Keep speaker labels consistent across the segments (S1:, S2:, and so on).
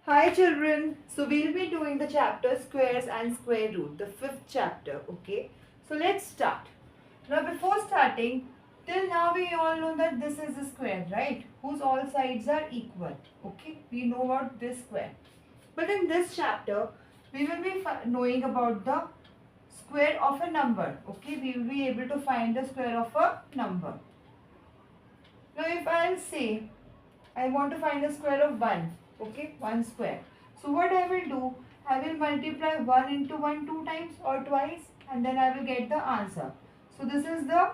S1: Hi children, so we'll be doing the chapter squares and square root, the fifth chapter, okay? So let's start. Now before starting, till now we all know that this is a square, right? Whose all sides are equal, okay? We know about this square. But in this chapter, we will be knowing about the square of a number, okay? We will be able to find the square of a number. Now if I'll say, I want to find the square of 1. Okay, 1 square. So what I will do, I will multiply 1 into 1 two times or twice and then I will get the answer. So this is the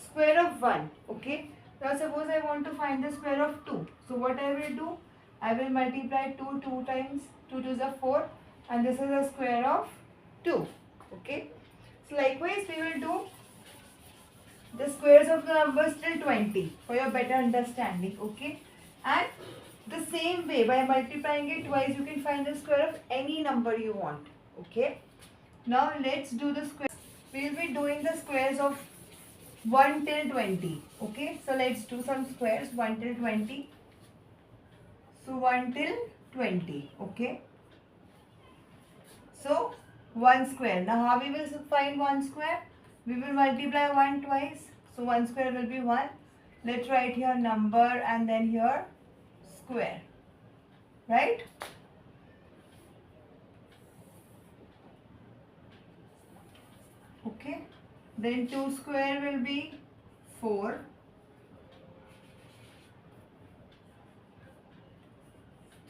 S1: square of 1. Okay. Now suppose I want to find the square of 2. So what I will do, I will multiply 2 two times. 2 to the 4 and this is the square of 2. Okay. So likewise we will do the squares of the numbers till 20 for your better understanding. Okay. And the same way, by multiplying it twice, you can find the square of any number you want. Okay. Now let's do the squares. We will be doing the squares of 1 till 20. Okay. So let's do some squares 1 till 20. So 1 till 20. Okay. So 1 square. Now how we will find 1 square? We will multiply 1 twice. So 1 square will be 1. Let's write here number and then here square, right? Okay, then 2 square will be 4,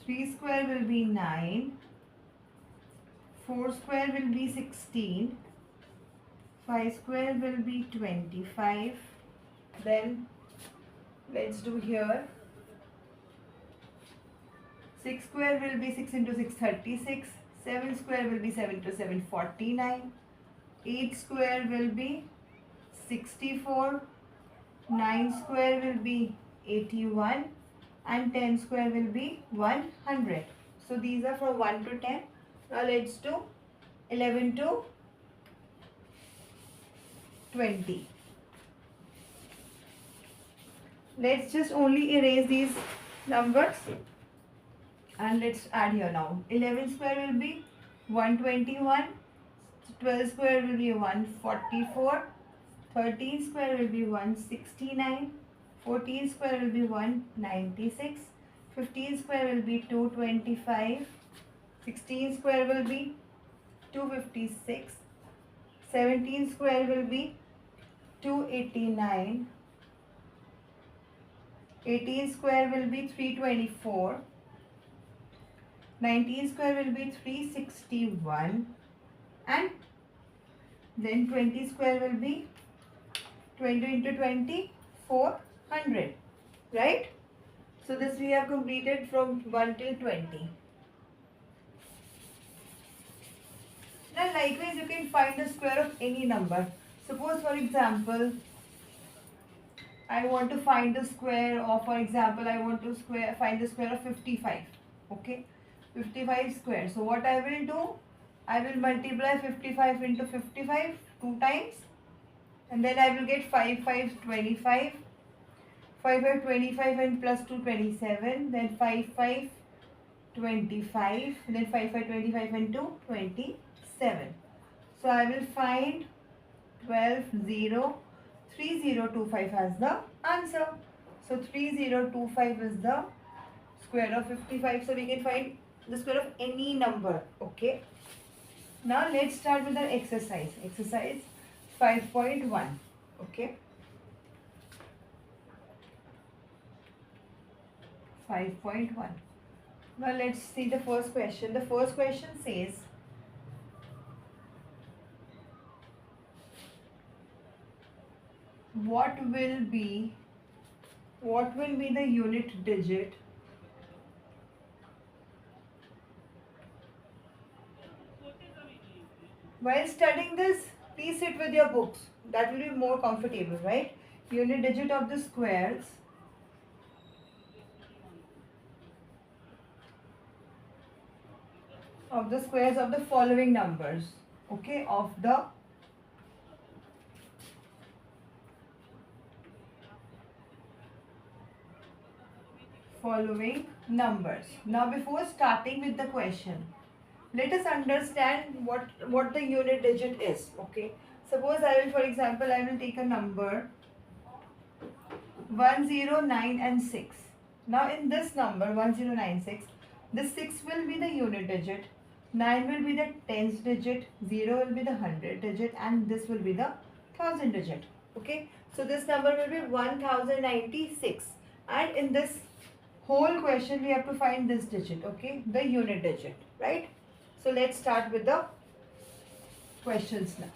S1: 3 square will be 9, 4 square will be 16, 5 square will be 25, then let's do here 6 square will be 6 into 6 36, 7 square will be 7 into 7 49, 8 square will be 64, 9 square will be 81 and 10 square will be 100. So these are from 1 to 10. Now let's do 11 to 20. Let's just only erase these numbers and let's add here now. 11 square will be 121, 12 square will be 144, 13 square will be 169, 14 square will be 196, 15 square will be 225, 16 square will be 256, 17 square will be 289, 18 square will be 324, 19 square will be 361 and then 20 square will be 20 into 20 400, right? So this we have completed from 1 till 20. Now likewise you can find the square of any number. Suppose for example I want to find the square of, for example, I want to find the square of 55. Okay, 55 square. So what I will do, I will multiply 55 into 55 two times and then I will get 5 5 25, 5 5 25 and plus 2 27, then 5 5 25, then 5 5 25 and 2 27. So I will find 12 0 3025 as the answer. So 3025 is the square of 55. So we can find the square of any number. Okay. Now let's start with the exercise. Exercise 5.1. Okay. 5.1. Now let's see the first question. The first question says, what will be the unit digit while studying this? Please sit with your books, that will be more comfortable, right? Unit digit of the squares of the following numbers. Okay, of the following numbers. Now before starting with the question, let us understand what the unit digit is. Okay, suppose I will, for example, I will take a number 109 and 6. Now in this number 1096, the 6 will be the unit digit, 9 will be the tens digit, 0 will be the hundred digit, and this will be the thousand digit. Okay, so this number will be 1096, and in this whole question we have to find this digit, okay, the unit digit, right? So let's start with the questions now.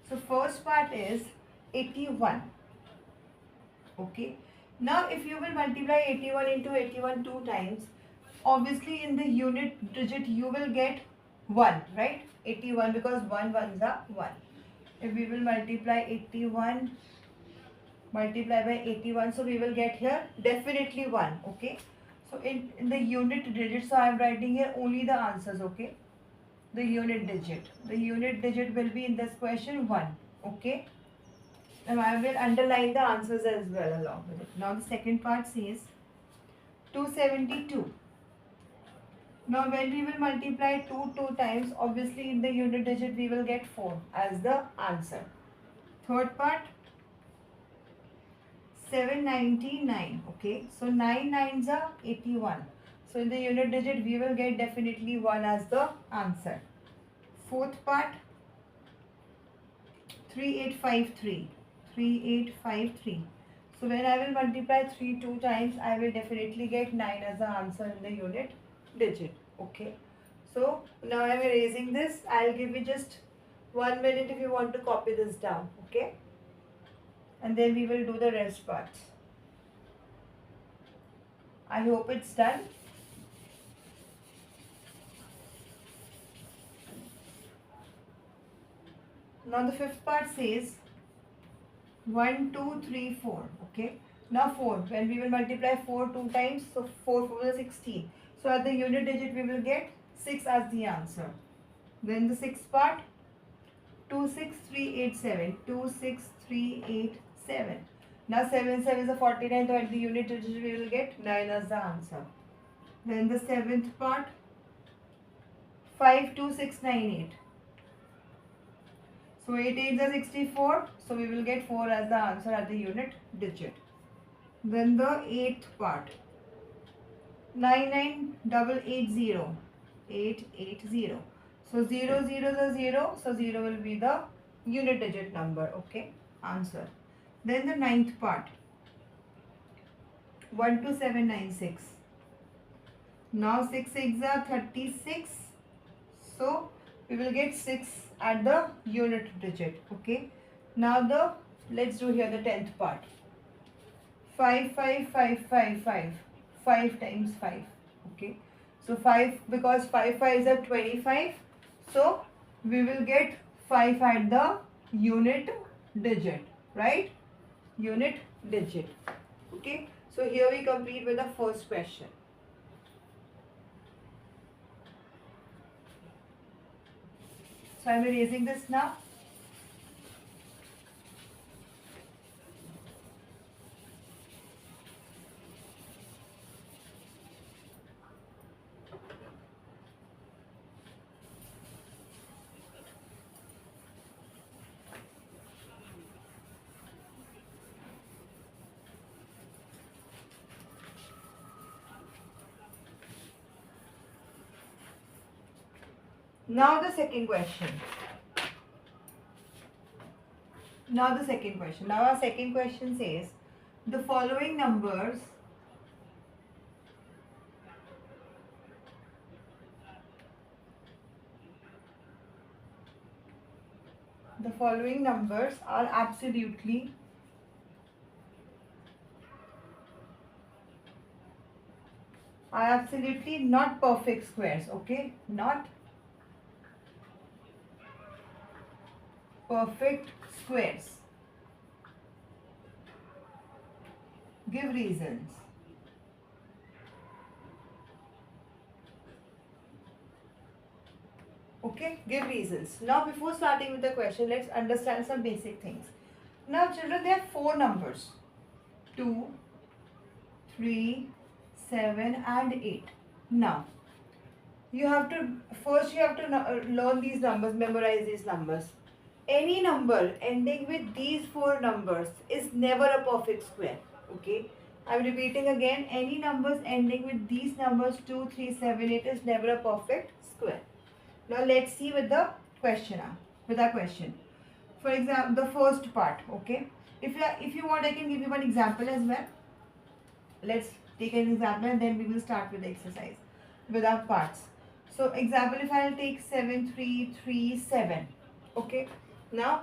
S1: So first part is 81. Okay. Now if you will multiply 81 into 81 two times, obviously in the unit digit you will get 1, right? 81, because 1 ones are 1. If we will multiply 81 multiply by 81, so we will get here definitely 1. Okay. So in the unit digit, so I am writing here only the answers. Okay. The unit digit. The unit digit will be in this question 1. Okay. And I will underline the answers as well along with it. Now the second part says 272. Now when we will multiply 2 times, obviously in the unit digit we will get 4 as the answer. Third part 799. Okay, so 9 nines are 81. So in the unit digit we will get definitely 1 as the answer. Fourth part 3853. 3853. So when I will multiply 3 two times, I will definitely get 9 as the answer in the unit digit. Okay. So now I am erasing this. I'll give you just 1 minute if you want to copy this down. Okay. And then we will do the rest parts. I hope it's done. Now the fifth part says 1, 2, 3, 4. Okay. Now 4. When we will multiply 4 two times, so 4 4 is 16. So at the unit digit we will get 6 as the answer. Then the sixth part 26387. 26387. Now 7 7 is a 49. So at the unit digit we will get 9 as the answer. Then the seventh part 52698. So 8 8 is 64. So we will get 4 as the answer at the unit digit. Then the eighth part 99880. 880. So 0 0 is a 0. So 0 will be the unit digit number. Okay. Answer. Then the ninth part 12796. Now 6 6 are 36. So we will get 6 at the unit digit. Okay. Now let's do here the 10th part. 55555. 5 times 5. Okay. So 5, because 5 5 are 25. So we will get 5 at the unit digit. Right? Unit digit. Okay. So here we complete with the first question. So I am erasing this now. Now the second question. Now our second question says the following numbers are absolutely not perfect squares. Okay, not perfect squares. Give reasons. Okay, give reasons. Now before starting with the question, let's understand some basic things. Now children, there are 4 numbers. 2, 3, 7 and 8. Now, you have to learn these numbers, memorize these numbers. Any number ending with these four numbers is never a perfect square. Okay, I'm repeating again. Any numbers ending with these numbers 2, 3, 7, 8 is never a perfect square. Now let's see with the question. With our question. For example, the first part. Okay, if you want, I can give you one example as well. Let's take an example and then we will start with the exercise with our parts. So example, if I'll take 7, 3, 3, 7. Okay, now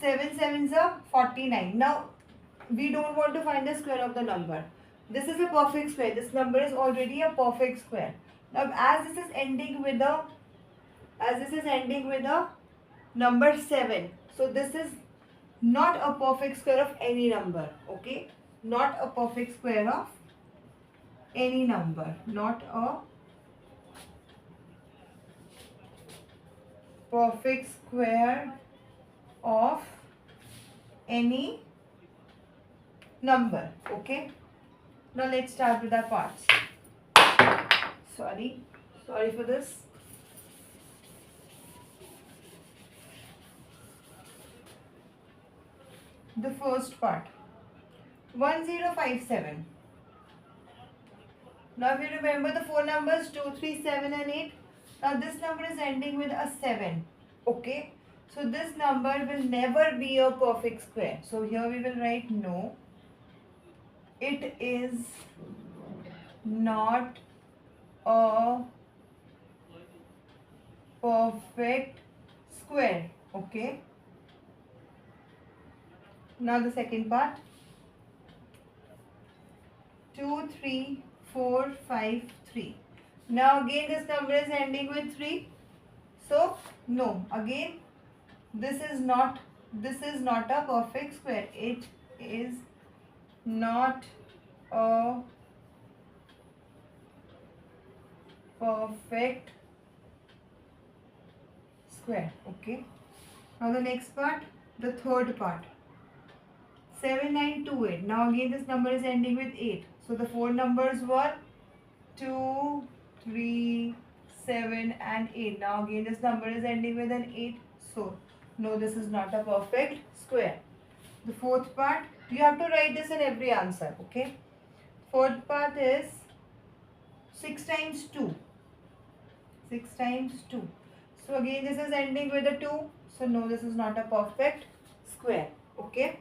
S1: 7 sevens are 49. Now we don't want to find the square of the number. This is a perfect square. This number is already a perfect square. Now as this is ending with a number 7, so this is not a perfect square of any number. Okay, not a perfect square of any number, not a perfect square of any number. Okay, now let's start with our parts. Sorry for this. The first part, 1057. Now if you remember the four numbers 2, 3, 7 and 8. Now this number is ending with a 7. Okay, so this number will never be a perfect square. So here we will write no, it is not a perfect square. Okay, now the second part, 2, 3, 4, 5, 3. Now again this number is ending with 3. So no, again this is not a perfect square. It is not a perfect square. Okay, now the next part, the third part, 7928. Now again this number is ending with 8. So the four numbers were 2, 3, 7 and 8. Now again this number is ending with an 8. So no, this is not a perfect square. The fourth part, you have to write this in every answer. Okay, fourth part is 6 times 2. 6 times 2. So again this is ending with a 2. So no, this is not a perfect square. Okay,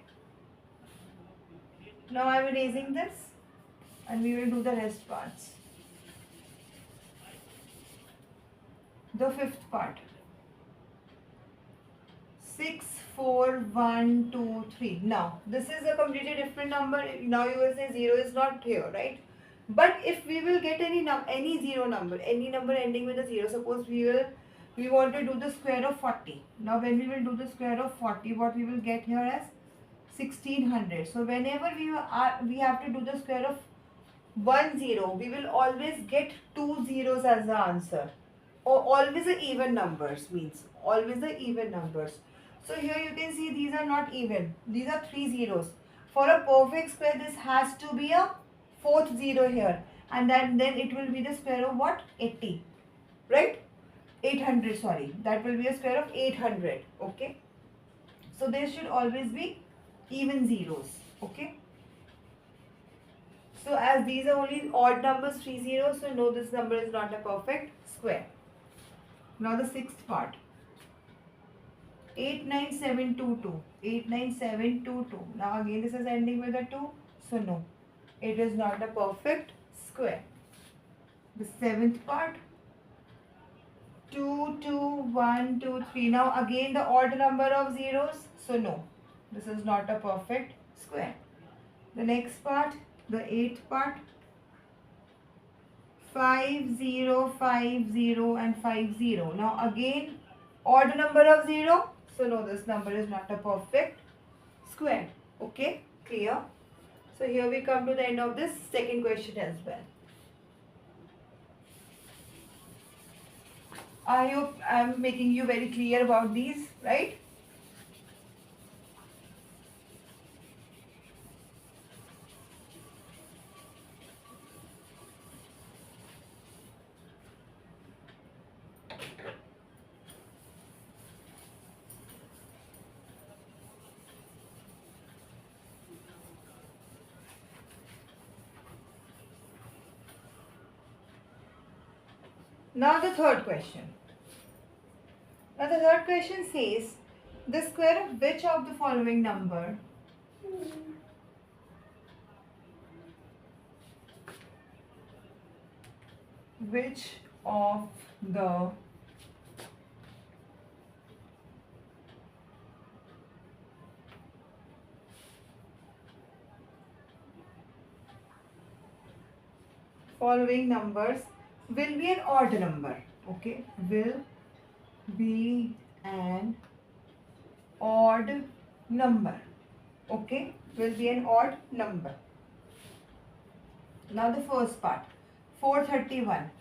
S1: now I am erasing this and we will do the rest parts. The fifth part, 6, 4, 1, 2, 3. Now this is a completely different number. Now you will say 0 is not here, right? But if we will get any zero number, any number ending with a 0, suppose we want to do the square of 40. Now when we will do the square of 40, what we will get here as 1600. So whenever we have to do the square of 10, we will always get 2 zeros as the answer. Or always the even numbers, means always the even numbers. So here you can see these are not even. These are 3 zeros. For a perfect square, this has to be a fourth zero here. And then it will be the square of what? 80. Right? 800, sorry. That will be a square of 800. Okay? So there should always be even zeros. Okay? So as these are only odd numbers, 3 zeros, so no, this number is not a perfect square. Now the sixth part, 89722. 89722. Now again this is ending with a 2. So no, it is not a perfect square. The seventh part, 22123. Now again the odd number of zeros. So no, this is not a perfect square. The next part, the eighth part, 5050 and 50. Now again odd number of 0. So no, this number is not a perfect square. Okay, clear? So here we come to the end of this second question as well. I hope I am making you very clear about these, right? Now the third question. Now the third question says, the square of which of the following number which of the following numbers will be an odd number? Okay, will be an odd number. Okay, will be an odd number. Now the first part, 431.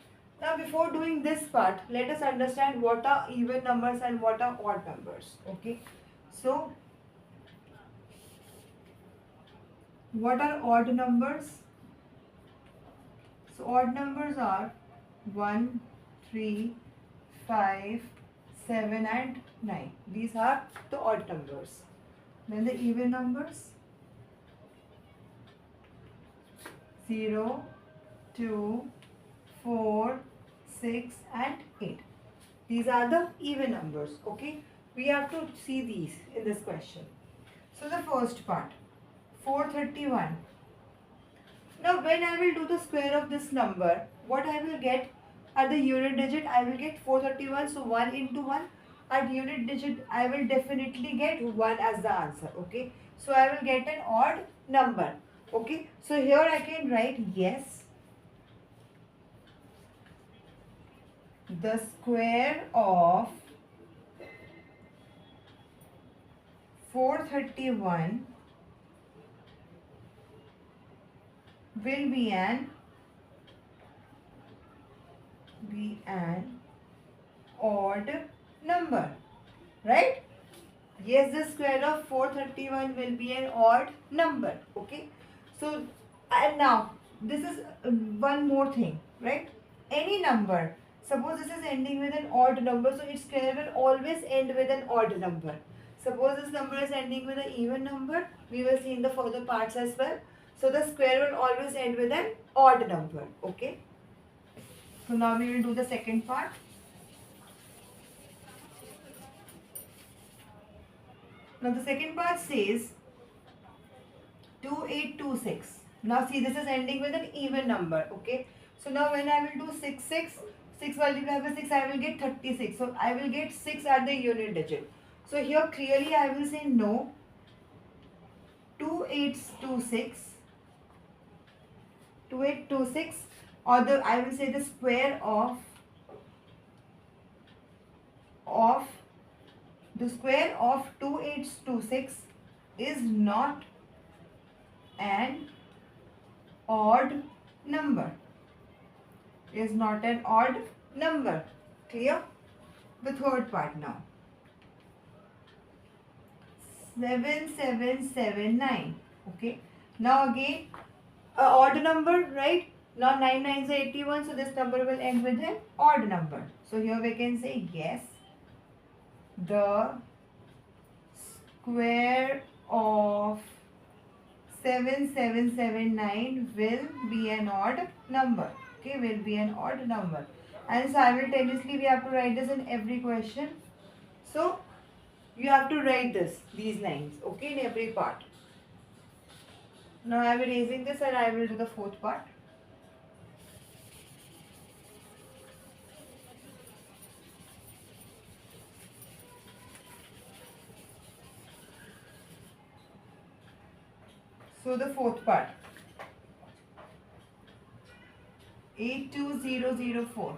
S1: Now before doing this part, let us understand what are even numbers and what are odd numbers. Okay, so what are odd numbers? So odd numbers are 1, 3, 5, 7 and 9. These are the odd numbers. Then the even numbers, 0, 2, 4, 6 and 8. These are the even numbers. Okay, we have to see these in this question. So the first part, 431. Now when I will do the square of this number, what I will get at the unit digit, I will get 431. So 1 into 1. At unit digit, I will definitely get 1 as the answer. Okay, so I will get an odd number. Okay, so here I can write, yes, the square of 431 will be an odd number, right? Yes, the square of 431 will be an odd number. Okay, so and now this is one more thing, right? Any number, suppose this is ending with an odd number, so its square will always end with an odd number. Suppose this number is ending with an even number, we will see in the further parts as well. So the square will always end with an odd number. Okay, so now we will do the second part. Now the second part says 2826. Now see, this is ending with an even number. Okay, so now when I will do 6 multiplied by 6, I will get 36. So I will get 6 at the unit digit. So here clearly I will say no. 2826 or the, I will say the square of the square of 2826 is not an odd number. Is not an odd number. Clear? The third part now. 7779. Okay. Now again, a odd number, right? Now 9 9s are 81, so this number will end with an odd number. So here we can say yes, the square of 7779 will be an odd number. Okay, will be an odd number. And simultaneously we have to write this in every question. So you have to write these lines, okay, in every part. Now I am erasing this and I will do the fourth part. So the fourth part, 82004.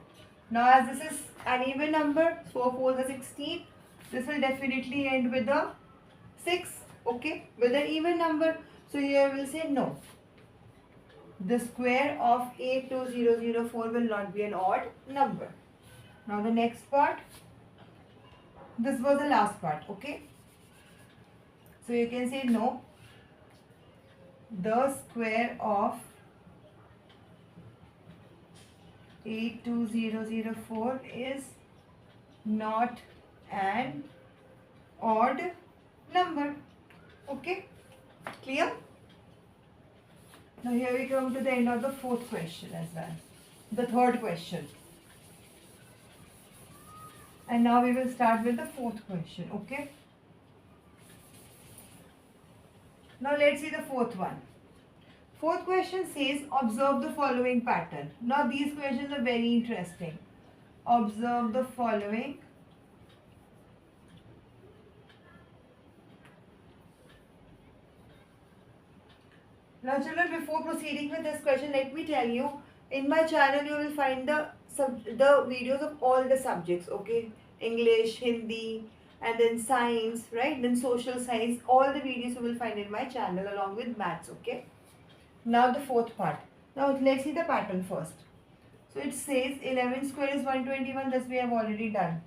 S1: Now as this is an even number, 4 4 is 16. This will definitely end with a 6. Okay, with an even number. So here we will say no. The square of 82004 will not be an odd number. Now the next part. This was the last part. Okay. So you can say no. The square of 82004 is not an odd number. Okay, clear? Now here we come to the end of the fourth question as well. The third question. And now we will start with the fourth question. Okay. Now let's see the fourth one. Fourth question says observe the following pattern. Now these questions are very interesting. Observe the following Now children, before proceeding with this question, let me tell you, in my channel you will find the videos of all the subjects, okay? English, Hindi, and then science, right? Then social science, all the videos you will find in my channel along with maths, okay? Now the fourth part. Now let's see the pattern first. So it says 11 square is 121, this we have already done.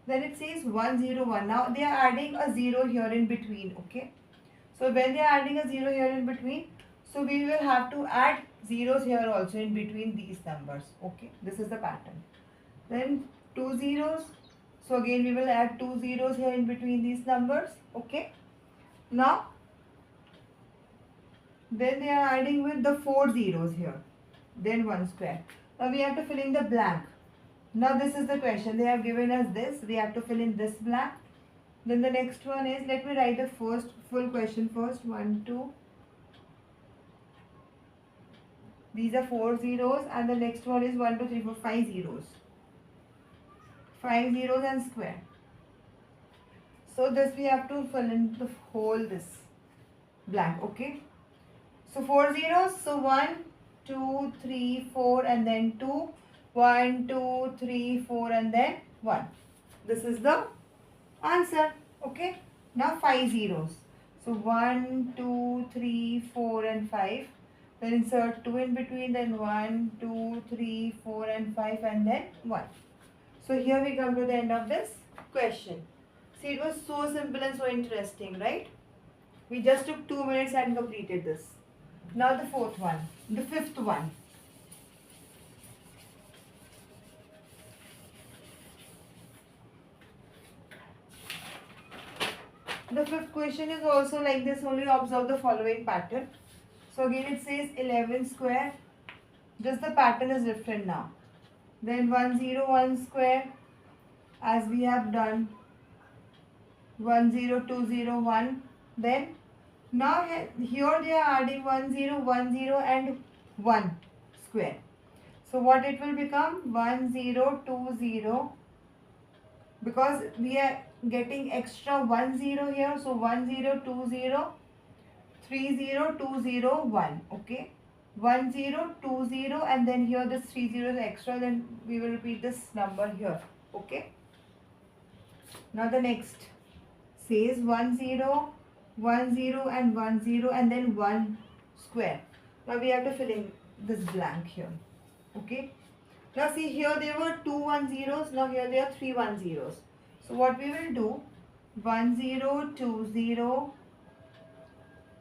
S1: Then it says 101. Now they are adding a 0 here in between, okay? So when they are adding a 0 here in between, so we will have to add zeros here also in between these numbers. Okay, this is the pattern. Then two zeros. So again we will add two zeros here in between these numbers. Okay. Now, then they are adding with the four zeros here. Then one square. Now we have to fill in the blank. Now this is the question. They have given us this. We have to fill in this blank. Then the next one is, let me write the first full question first. 1, 2. These are 4 zeros and the next one is 1, 2, 3, 4, 5 zeros. 5 zeros and square. So this we have to fill in the whole this blank, okay? So 4 zeros, so 1, 2, 3, 4 and then 2. 1, 2, 3, 4 and then 1. This is the answer, okay? Now 5 zeros. So 1, 2, 3, 4 and 5. Then insert 2 in between, then 1, 2, 3, 4 and 5 and then 1. So here we come to the end of this question. See, it was so simple and so interesting, right? We just took 2 minutes and completed this. Now the fourth one, the fifth one. The fifth question is also like this, only observe the following pattern. So again it says 11 square, just the pattern is different now. Then 101 square, as we have done 10201. Then now here they are adding 1010 and 1 square. So what it will become? 1020, because we are getting extra 10 here, so 1020 30201. Okay, 1020 and then here this 3 zeros extra, then we will repeat this number here. Okay, now the next says 10 10 and 10 and then 1 square. Now we have to fill in this blank here. Okay, now see, here there were 2 10s, now here there are 3 10s. So what we will do, 1020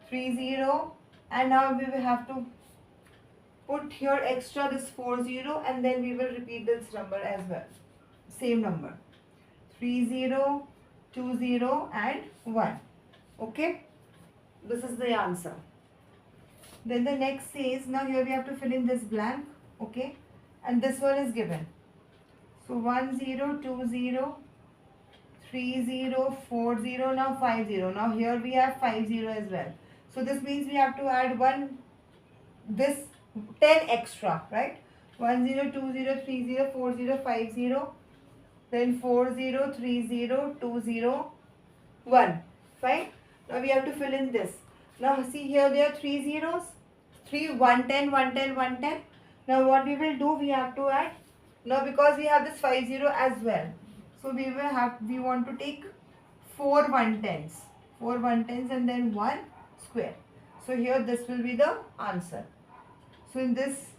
S1: 30, and now we will have to put here extra this 40 and then we will repeat this number as well. Same number, 30, 20 and 1. Okay, this is the answer. Then the next says, now here we have to fill in this blank. Okay, and this one is given. So 1020 30 40, now 50. Now here we have 50 as well. So this means we have to add 10 extra, right? 1020 30 40 50, then 40 30 20 1. Fine. Now we have to fill in this. Now see, here there are 3 zeros, 3 110 110 110. Now what we will do, we have to add, now because we have this 50 as well, so we want to take 4 110s, and then 1 square. So here this will be the answer. So in this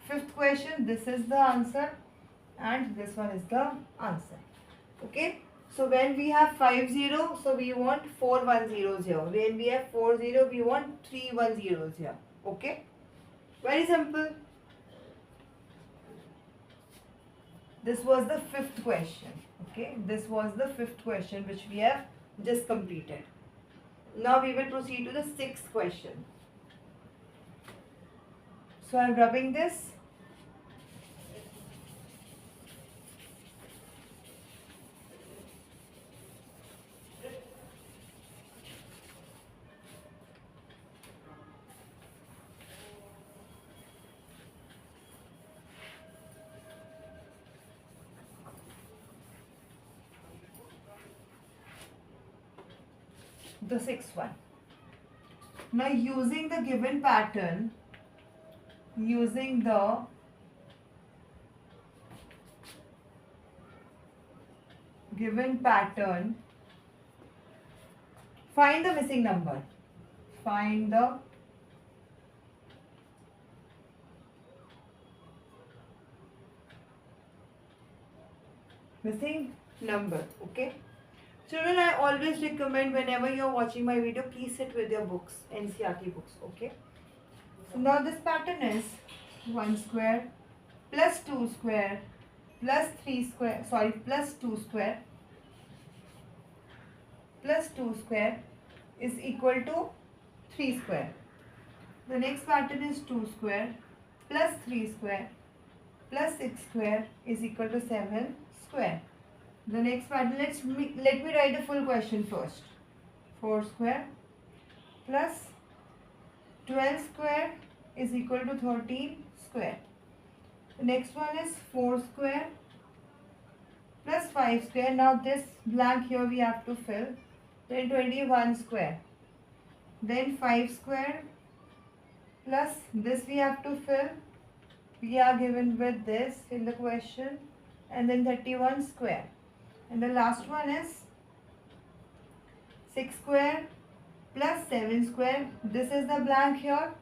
S1: fifth question, this is the answer and this one is the answer. Okay, so when we have 50, so we want 4 10s here. When we have 40, we want 3 10s here. Okay, very simple. This was the fifth question. Okay, this was the fifth question which we have just completed. Now we will proceed to the sixth question. So I am rubbing this. The sixth one. Now using the given pattern, find the missing number. Find the missing number. Okay. Children, I always recommend whenever you are watching my video, please sit with your books, NCERT books. Okay. So now this pattern is 1 square plus 2 square plus 3 square, plus 2 square plus 2 square is equal to 3 square. The next pattern is 2 square plus 3 square plus 6 square is equal to 7 square. The next pattern, let me write the full question first. 4 square plus 12 square is equal to 13 square. The next one is 4 square plus 5 square. Now this blank here we have to fill. Then 21 square. Then 5 square plus this we have to fill. We are given with this in the question. And then 31 square. And the last one is 6 square plus 7 square. This is the blank here.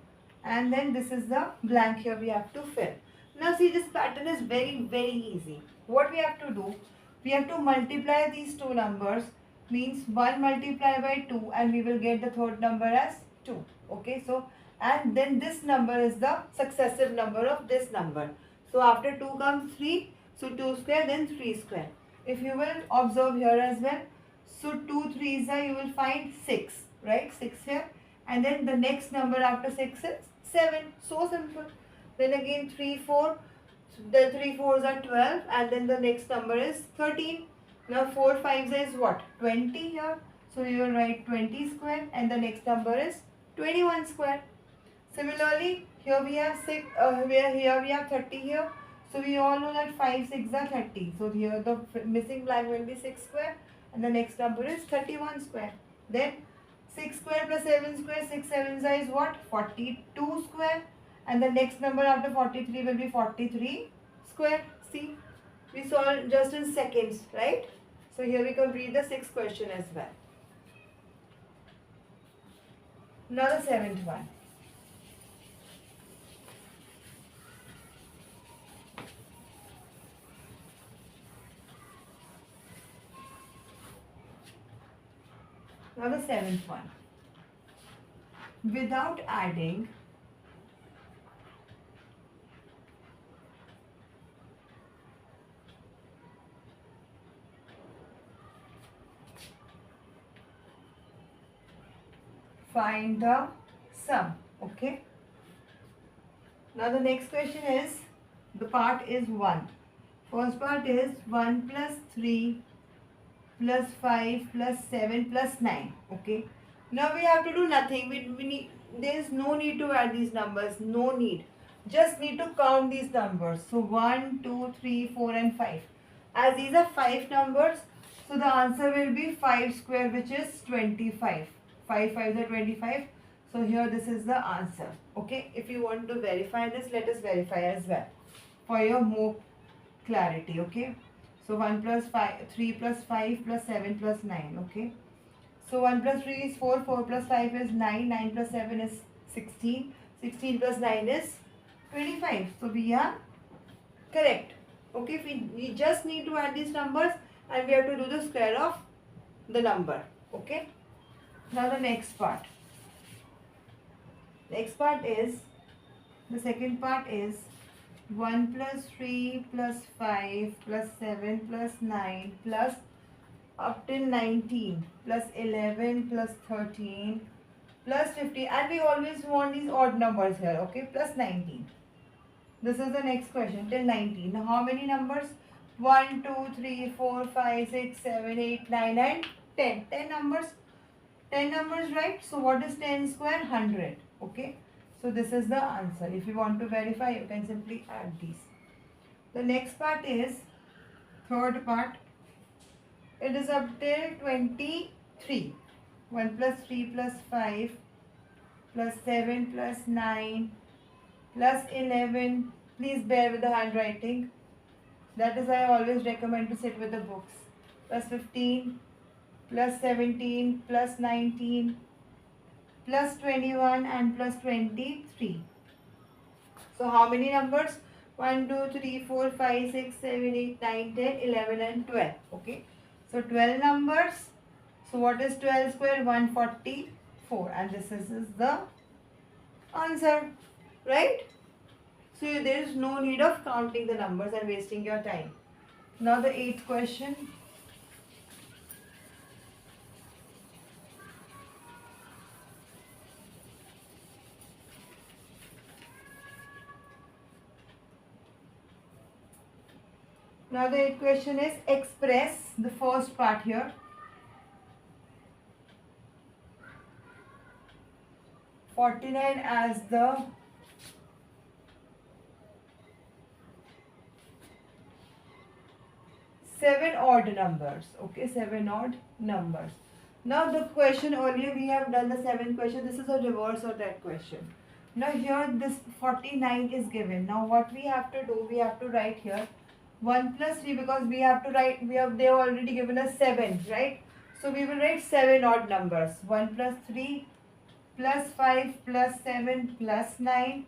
S1: And then this is the blank here we have to fill. Now see, this pattern is very, very easy. What we have to do? We have to multiply these two numbers. Means 1 multiplied by 2 and we will get the third number as 2. Okay, so and then this number is the successive number of this number. So after 2 comes 3. So 2 square then 3 square. If you will observe here as well. So 2 3s are, you will find 6. Right, 6 here. And then the next number after 6 is 7. So simple. Then again 3 4. The 3 4s are 12 and then the next number is 13. Now 4 5s is what? 20 here. So you will write 20 square and the next number is 21 square. Similarly, here we have 6. Here we have 30 here. So we all know that 5 6 are 30. So here the missing blank will be 6 square and the next number is 31 square. Then 6 square plus 7 square, 6 7s is what? 42 square. And the next number after 43 will be 43 square. See, we solved just in seconds, right? So here we complete the sixth question as well. Now the seventh one. Now the seventh one. Without adding find the sum. Okay. Now the next question is, the part is 1. First part is 1 plus 3 plus 5 plus 7 plus 9. Okay. Now we have to do nothing. We need, there is no need to add these numbers. No need. Just need to count these numbers. So 1, 2, 3, 4 and 5. As these are 5 numbers, so the answer will be 5 square, which is 25. 5 5s are 25. So here this is the answer. Okay. If you want to verify this, let us verify as well for your more clarity. Okay. So 1 plus 5, 3 plus 5 plus 7 plus 9. Okay. So 1 plus 3 is 4. 4 plus 5 is 9. 9 plus 7 is 16. 16 plus 9 is 25. So we are correct. Okay. We just need to add these numbers and we have to do the square of the number. Okay. Now the next part. Next part is, the second part is 1 plus 3 plus 5 plus 7 plus 9 plus up till 19 plus 11 plus 13 plus 15, and we always want these odd numbers here, okay, plus 19. This is the next question till 19. Now how many numbers? 1, 2, 3, 4, 5, 6, 7, 8, 9 and 10. 10 numbers. 10 numbers, right? So what is 10 square? 100. Okay. So this is the answer. If you want to verify, you can simply add these. The next part is third part. It is up till 23. 1 plus 3 plus 5 plus 7 plus 9 plus 11. Please bear with the handwriting. That is why I always recommend to sit with the books. Plus 15 plus 17 plus 19 plus 21 and plus 23. So how many numbers? 1, 2, 3, 4, 5, 6, 7, 8, 9, 10, 11 and 12. Okay. So 12 numbers. So what is 12 square? 144. And this is the answer. Right? So there is no need of counting the numbers and wasting your time. Now the eighth question. Now the eighth question is express the first part here. 49 as the seven odd numbers. Okay, seven odd numbers. Now the question earlier we have done the seventh question. This is a reverse of that question. Now here this 49 is given. Now what we have to do, we have to write here 1 plus 3, because we have to write, they have already given us 7, right? So we will write 7 odd numbers. 1 plus 3 plus 5 plus 7 plus 9,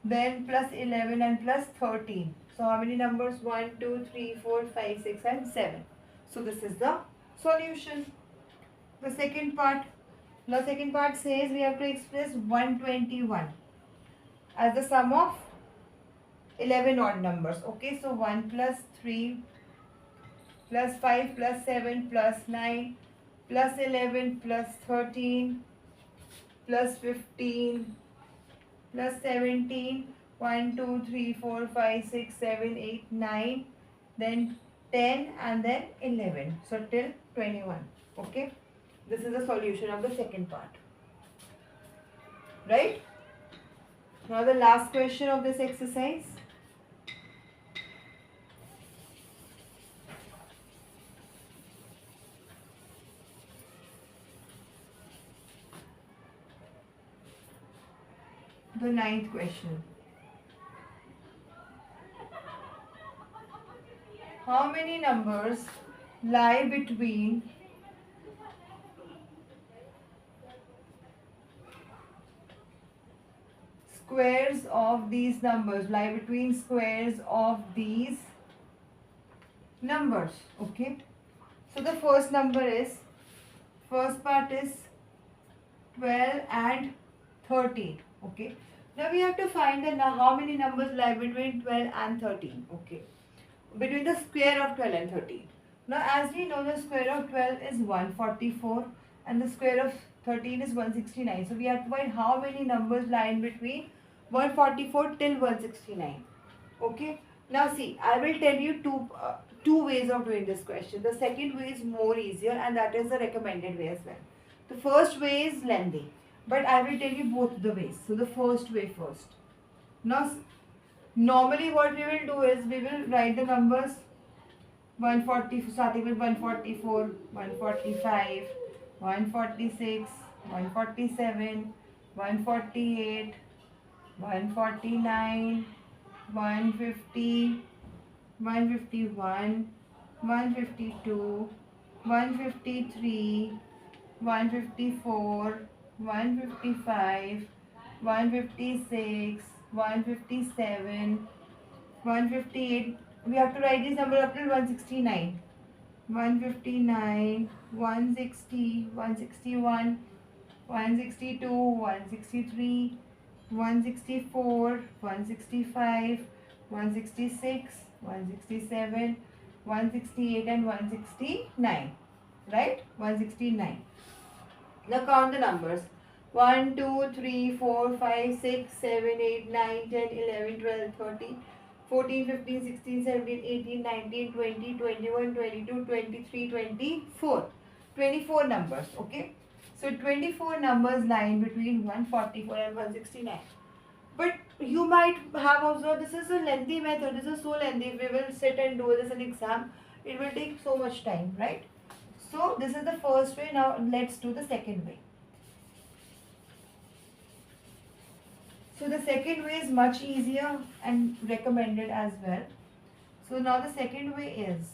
S1: then plus 11 and plus 13. So how many numbers? 1, 2, 3, 4, 5, 6 and 7. So this is the solution. The second part says we have to express 121 as the sum of 11 odd numbers. Okay, so 1 plus 3 plus 5 plus 7 plus 9 plus 11 plus 13 plus 15 plus 17, 1, 2, 3, 4, 5, 6, 7, 8, 9, then 10 and then 11. So till 21. Okay. This is the solution of the second part. Right? Now the last question of this exercise. The ninth question. How many numbers lie between squares of these numbers? Lie between squares of these numbers. Okay. So the first part is 12 and 13. Okay. Now we have to find how many numbers lie between 12 and 13. Okay. Between the square of 12 and 13. Now as we know, the square of 12 is 144 and the square of 13 is 169. So we have to find how many numbers lie in between 144 till 169. Okay. Now see, I will tell you two ways of doing this question. The second way is more easier, and that is the recommended way as well. The first way is lengthy, but I will tell you both the ways. So the first way first. Now normally what we will do is we will write the numbers 140 starting with 144, 145, 146, 147, 148, 149, 150, 151, 152, 153, 154, 155, 156, 157, 158. We have to write this number up till 169. 159, 160, 161, 162, 163, 164, 165, 166, 167, 168 and 169. Right? 169. Now count the numbers. 1, 2, 3, 4, 5, 6, 7, 8, 9, 10, 11, 12, 13, 14, 15, 16, 17, 18, 19, 20, 21, 22, 23, 24. 24 numbers. Okay. So 24 numbers lie in between 144 and 169. But you might have observed this is a lengthy method. This is so lengthy. If we will sit and do this in exam, it will take so much time, right? So this is the first way. Now let's do the second way. So the second way is much easier and recommended as well. So now the second way is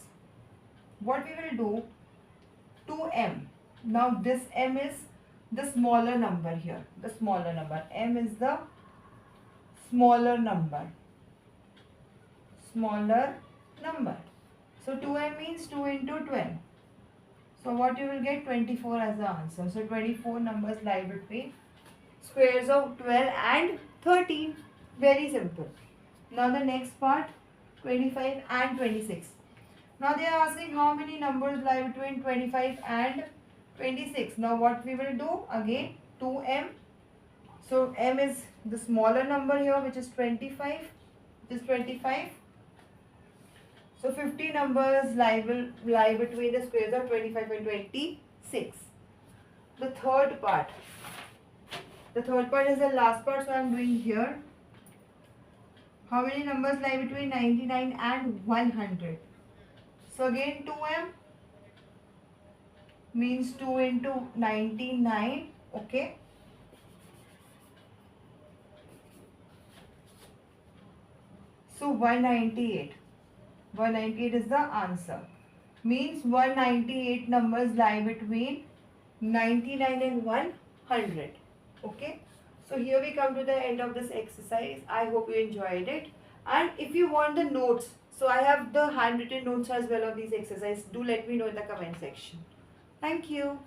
S1: what we will do 2m. Now this m is the smaller number here. The smaller number. M is the smaller number. Smaller number. So 2m means 2 into 12. So what you will get 24 as the answer. So 24 numbers lie between squares of 12 and 13. Very simple. Now the next part 25 and 26. Now they are asking how many numbers lie between 25 and 26. Now what we will do again 2m. So m is the smaller number here which is 25. Which is 25. So 50 numbers lie between the squares of 25 and 26. The third part. The third part is the last part, so I am doing here. How many numbers lie between 99 and 100? So again 2m means 2 into 99. Okay. So 198. 198 is the answer. Means 198 numbers lie between 99 and 100. Okay. So here we come to the end of this exercise. I hope you enjoyed it. And if you want the notes, so I have the handwritten notes as well of these exercises. Do let me know in the comment section. Thank you.